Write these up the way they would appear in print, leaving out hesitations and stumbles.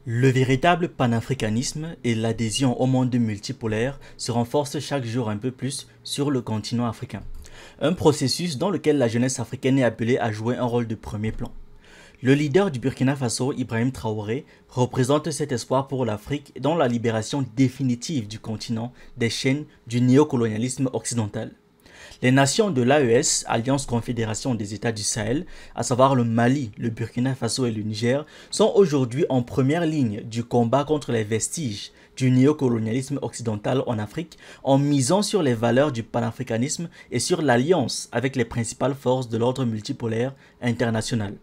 Le véritable panafricanisme et l'adhésion au monde multipolaire se renforcent chaque jour un peu plus sur le continent africain. Un processus dans lequel la jeunesse africaine est appelée à jouer un rôle de premier plan. Le leader du Burkina Faso, Ibrahim Traoré, représente cet espoir pour l'Afrique dans la libération définitive du continent des chaînes du néocolonialisme occidental. Les nations de l'AES, Alliance Confédération des États du Sahel, à savoir le Mali, le Burkina Faso et le Niger, sont aujourd'hui en première ligne du combat contre les vestiges du néocolonialisme occidental en Afrique en misant sur les valeurs du panafricanisme et sur l'alliance avec les principales forces de l'ordre multipolaire international.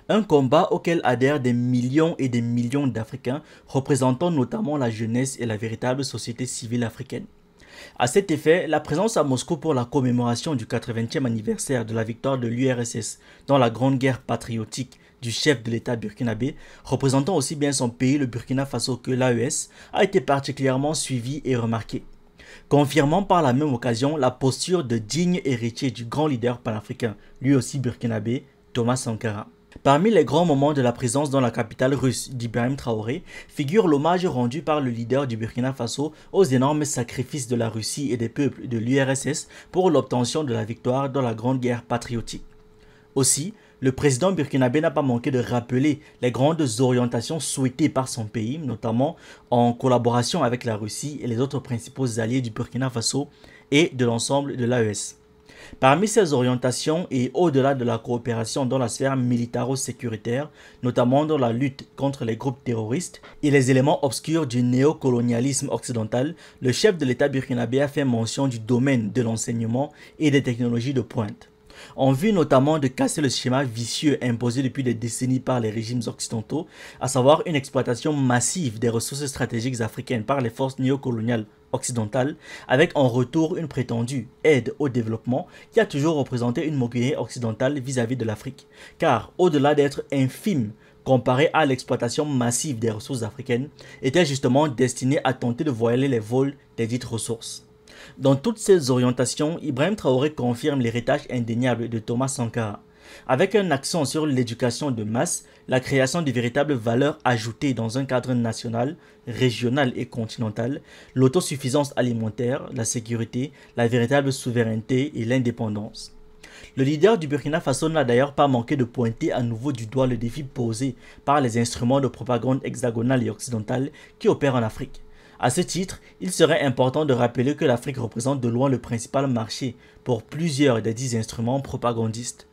Un combat auquel adhèrent des millions et des millions d'Africains représentant notamment la jeunesse et la véritable société civile africaine. À cet effet, la présence à Moscou pour la commémoration du 80e anniversaire de la victoire de l'URSS dans la Grande Guerre patriotique du chef de l'État burkinabé, représentant aussi bien son pays, le Burkina Faso, que l'AES, a été particulièrement suivie et remarquée, confirmant par la même occasion la posture de digne héritier du grand leader panafricain, lui aussi burkinabé, Thomas Sankara. Parmi les grands moments de la présence dans la capitale russe d'Ibrahim Traoré figure l'hommage rendu par le leader du Burkina Faso aux énormes sacrifices de la Russie et des peuples de l'URSS pour l'obtention de la victoire dans la Grande Guerre patriotique. Aussi, le président burkinabé n'a pas manqué de rappeler les grandes orientations souhaitées par son pays, notamment en collaboration avec la Russie et les autres principaux alliés du Burkina Faso et de l'ensemble de l'AES. Parmi ces orientations et au-delà de la coopération dans la sphère militaro-sécuritaire, notamment dans la lutte contre les groupes terroristes et les éléments obscurs du néocolonialisme occidental, le chef de l'État burkinabé a fait mention du domaine de l'enseignement et des technologies de pointe. En vue notamment de casser le schéma vicieux imposé depuis des décennies par les régimes occidentaux, à savoir une exploitation massive des ressources stratégiques africaines par les forces néocoloniales occidentales, avec en retour une prétendue aide au développement qui a toujours représenté une moquerie occidentale vis-à-vis de l'Afrique. Car au-delà d'être infime comparé à l'exploitation massive des ressources africaines, était justement destiné à tenter de voiler les vols des dites ressources. Dans toutes ces orientations, Ibrahim Traoré confirme l'héritage indéniable de Thomas Sankara, avec un accent sur l'éducation de masse, la création de véritables valeurs ajoutées dans un cadre national, régional et continental, l'autosuffisance alimentaire, la sécurité, la véritable souveraineté et l'indépendance. Le leader du Burkina Faso n'a d'ailleurs pas manqué de pointer à nouveau du doigt le défi posé par les instruments de propagande hexagonale et occidentale qui opèrent en Afrique. À ce titre, il serait important de rappeler que l'Afrique représente de loin le principal marché pour plusieurs des 10 instruments propagandistes.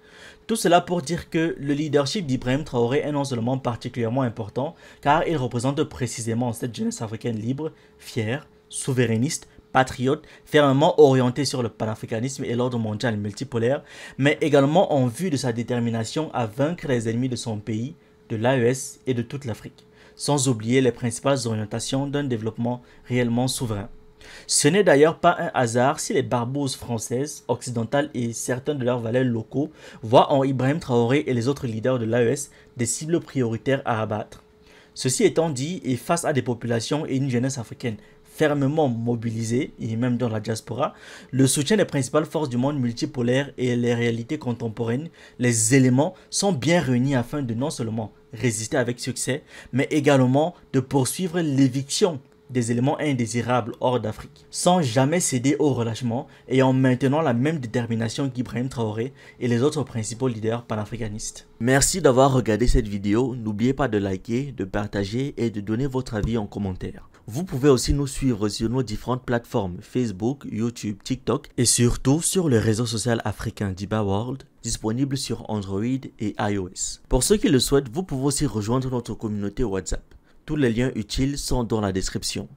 Tout cela pour dire que le leadership d'Ibrahim Traoré est non seulement particulièrement important, car il représente précisément cette jeunesse africaine libre, fière, souverainiste, patriote, fermement orientée sur le panafricanisme et l'ordre mondial multipolaire, mais également en vue de sa détermination à vaincre les ennemis de son pays, de l'AES et de toute l'Afrique, sans oublier les principales orientations d'un développement réellement souverain. Ce n'est d'ailleurs pas un hasard si les barbouzes françaises, occidentales et certains de leurs valets locaux voient en Ibrahim Traoré et les autres leaders de l'AES des cibles prioritaires à abattre. Ceci étant dit, et face à des populations et une jeunesse africaine fermement mobilisée, et même dans la diaspora, le soutien des principales forces du monde multipolaire et les réalités contemporaines, les éléments sont bien réunis afin de non seulement résister avec succès, mais également de poursuivre l'éviction des éléments indésirables hors d'Afrique, sans jamais céder au relâchement et en maintenant la même détermination qu'Ibrahim Traoré et les autres principaux leaders panafricanistes. Merci d'avoir regardé cette vidéo, n'oubliez pas de liker, de partager et de donner votre avis en commentaire. Vous pouvez aussi nous suivre sur nos différentes plateformes Facebook, YouTube, TikTok et surtout sur le réseau social africain d'Iba World, disponible sur Android et iOS. Pour ceux qui le souhaitent, vous pouvez aussi rejoindre notre communauté WhatsApp. Tous les liens utiles sont dans la description.